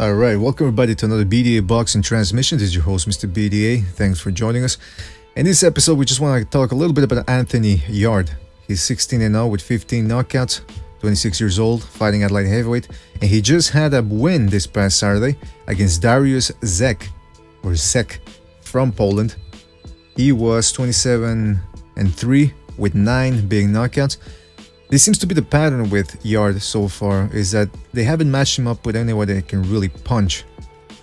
Alright, welcome everybody to another BDA Boxing Transmission. This is your host, Mr. BDA. Thanks for joining us. In this episode, we just want to talk a little bit about Anthony Yarde. He's 16-0 with 15 knockouts, 26 years old, fighting at light heavyweight. And he just had a win this past Saturday against Dariusz Zek, or Zek, from Poland. He was 27-3 with 9 big knockouts. This seems to be the pattern with Yarde so far, is that they haven't matched him up with anyone that can really punch.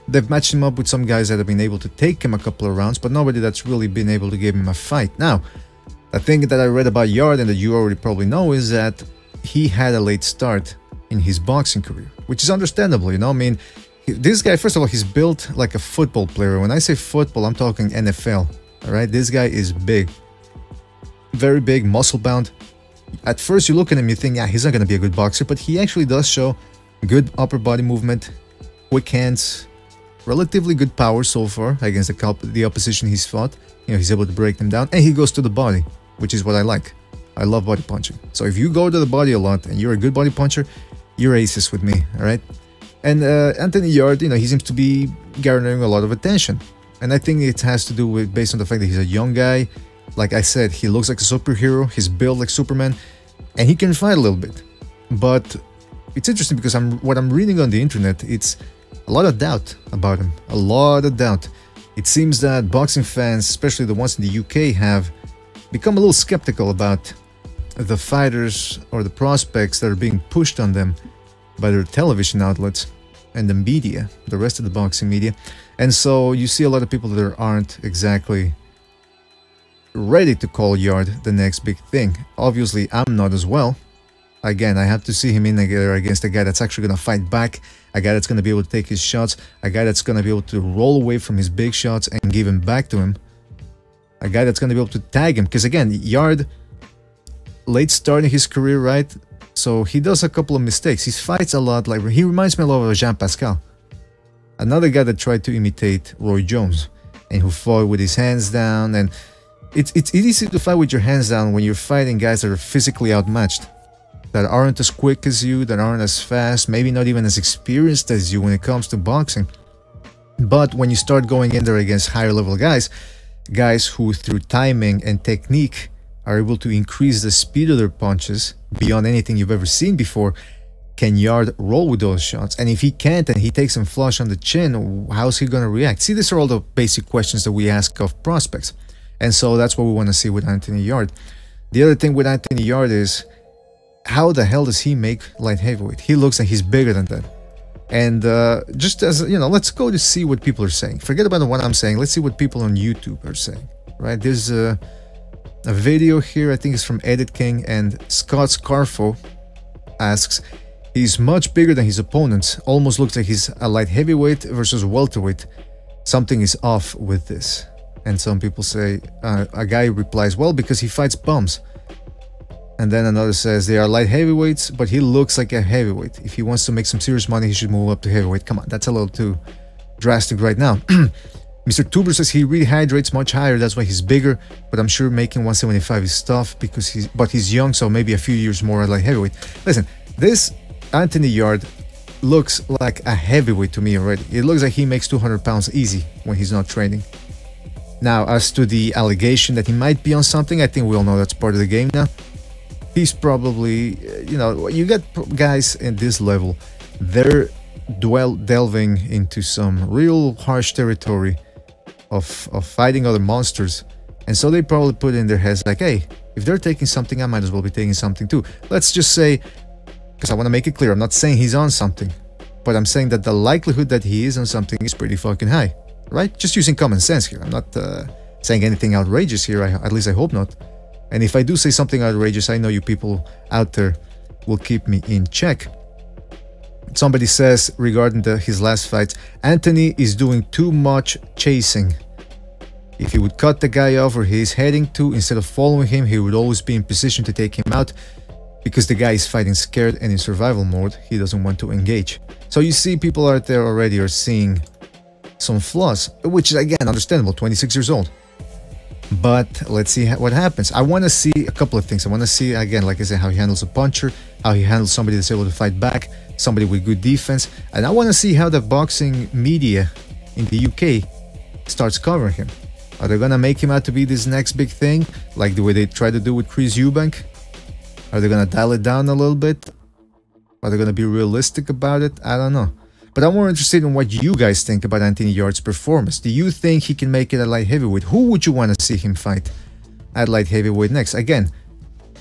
They've matched him up with some guys that have been able to take him a couple of rounds, but nobody that's really been able to give him a fight. Now, the thing that I read about Yarde and that you already probably know is that he had a late start in his boxing career, which is understandable, you know. I mean, this guy, first of all, he's built like a football player. When I say football, I'm talking NFL, all right? This guy is big, very big, muscle-bound. At first you look at him, you think, yeah, he's not going to be a good boxer, but he actually does show good upper body movement, quick hands, relatively good power so far against the opposition he's fought. You know, he's able to break them down, and he goes to the body, which is what I like. I love body punching. So if you go to the body a lot and you're a good body puncher, you're aces with me, all right? And Anthony Yarde, you know, he seems to be garnering a lot of attention, and I think it has to do with, based on the fact that he's a young guy. Like I said, he looks like a superhero, he's built like Superman, and he can fight a little bit. But it's interesting because what I'm reading on the internet, it's a lot of doubt about him, a lot of doubt. It seems that boxing fans, especially the ones in the UK, have become a little skeptical about the fighters or the prospects that are being pushed on them by their television outlets and the media, the rest of the boxing media. And so you see a lot of people that aren't exactly ready to call Yarde the next big thing. Obviously, I'm not as well. Again, I have to see him in there against a guy that's actually going to fight back, a guy that's going to be able to take his shots, a guy that's going to be able to roll away from his big shots and give him back to him, a guy that's going to be able to tag him. Because again, Yarde, late start in his career, right? So he does a couple of mistakes. He fights a lot like, he reminds me a lot of Jean Pascal, another guy that tried to imitate Roy Jones and who fought with his hands down. And it's easy to fight with your hands down when you're fighting guys that are physically outmatched, that aren't as quick as you, that aren't as fast, maybe not even as experienced as you when it comes to boxing. But when you start going in there against higher level guys who through timing and technique are able to increase the speed of their punches beyond anything you've ever seen before, can Yarde roll with those shots? And if he can't and he takes him flush on the chin, how's he going to react? See, these are all the basic questions that we ask of prospects. And so that's what we want to see with Anthony Yarde. The other thing with Anthony Yarde is, how the hell does he make light heavyweight? He looks like he's bigger than that. And just as, you know, let's go to see what people are saying. Forget about what I'm saying. Let's see what people on YouTube are saying, right? There's a video here, I think it's from Edit King, and Scott Scarfo asks, he's much bigger than his opponents. Almost looks like he's a light heavyweight versus welterweight. Something is off with this. And some people say, a guy replies, well, because he fights bums. And then another says, they are light heavyweights, but he looks like a heavyweight. If he wants to make some serious money, he should move up to heavyweight. Come on, that's a little too drastic right now. Mr. Tuber says he rehydrates much higher, that's why he's bigger, but I'm sure making 175 is tough because he's young, so maybe a few years more at light heavyweight. Listen, this Anthony Yarde looks like a heavyweight to me already. It looks like he makes 200 pounds easy when he's not training. Now, as to the allegation that he might be on something, I think we all know that's part of the game now. He's probably, you know, you get guys in this level, they're delving into some real harsh territory of fighting other monsters. And so they probably put in their heads like, hey, if they're taking something, I might as well be taking something too. Let's just say, because I want to make it clear, I'm not saying he's on something, but I'm saying that the likelihood that he is on something is pretty fucking high. Right? Just using common sense here. I'm not saying anything outrageous here, at least I hope not. And if I do say something outrageous, I know you people out there will keep me in check. Somebody says regarding his last fight, Anthony is doing too much chasing. If he would cut the guy off where he's heading to, instead of following him, he would always be in position to take him out because the guy is fighting scared and in survival mode. He doesn't want to engage. So you see people out there already are seeing some flaws, which is again understandable, 26 years old. But let's see what happens. I want to see a couple of things. I want to see, again, like I said, how he handles a puncher, how he handles somebody that's able to fight back, somebody with good defense. And I want to see how the boxing media in the UK starts covering him. Are they gonna make him out to be this next big thing, like the way they tried to do with Chris Eubank? Are they gonna dial it down a little bit? Are they gonna be realistic about it? I don't know. But I'm more interested in what you guys think about Anthony Yarde's performance. Do you think he can make it at light heavyweight? Who would you want to see him fight at light heavyweight next? Again,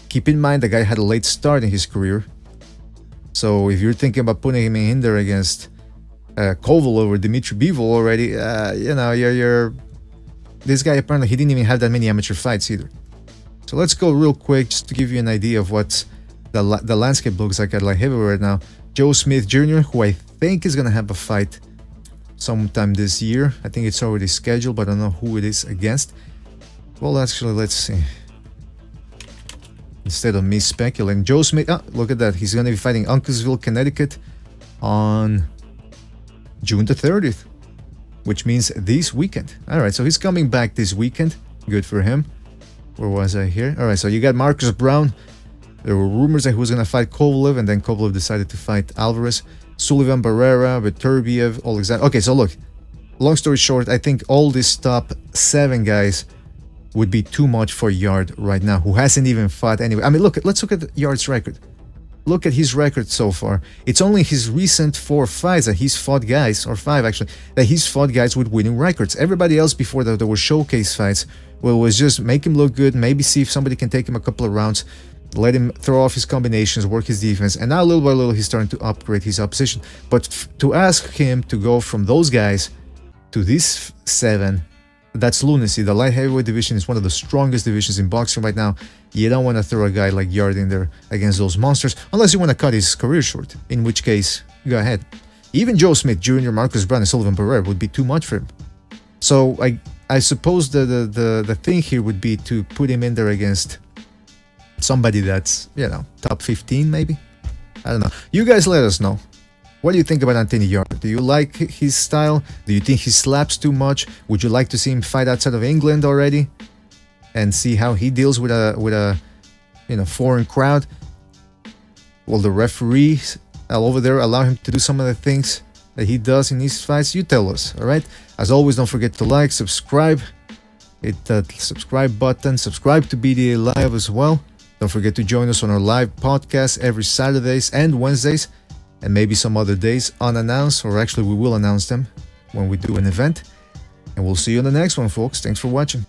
keep in mind the guy had a late start in his career. So if you're thinking about putting him in there against Koval or Dimitri Bivol already, you know, you're this guy apparently he didn't even have that many amateur fights either. So let's go real quick just to give you an idea of what the landscape looks like at light heavyweight right now. Joe Smith Jr., who I think is gonna have a fight sometime this year. I think it's already scheduled, but I don't know who it is against. Well, actually, let's see. Instead of me speculating, Joe Smith, look at that. He's gonna be fighting Uncasville, Connecticut on June the 30th. Which means this weekend. Alright, so he's coming back this weekend. Good for him. Where was I here? Alright, so you got Marcus Brown. There were rumors that he was going to fight Kovalev, and then Kovalev decided to fight Alvarez. Sullivan Barrera, Beterbiev, Alexander. Okay, so look. Long story short, I think all these top 7 guys would be too much for Yarde right now, who hasn't even fought anyway. I mean, let's look at Yarde's record. Look at his record so far. It's only his recent 4 fights that he's fought guys, or 5 actually, that he's fought guys with winning records. Everybody else before that, there were showcase fights, where it was just make him look good, maybe see if somebody can take him a couple of rounds, let him throw off his combinations, work his defense, and now little by little he's starting to upgrade his opposition. But to ask him to go from those guys to these 7, that's lunacy. The light heavyweight division is one of the strongest divisions in boxing right now. You don't want to throw a guy like Yarde in there against those monsters, unless you want to cut his career short, in which case, go ahead. Even Joe Smith Jr., Marcus Brown, and Sullivan Barrera would be too much for him. So I suppose the thing here would be to put him in there against somebody that's, you know, top 15 maybe? I don't know. You guys let us know. What do you think about Anthony Yarde? Do you like his style? Do you think he slaps too much? Would you like to see him fight outside of England already and see how he deals with a you know, foreign crowd? Will the referees over there allow him to do some of the things that he does in these fights? You tell us, all right? As always, don't forget to like, subscribe, hit that subscribe button, subscribe to BDA Live as well. Don't forget to join us on our live podcast every Saturdays and Wednesdays, and maybe some other days unannounced, or actually we will announce them when we do an event. And we'll see you on the next one, folks. Thanks for watching.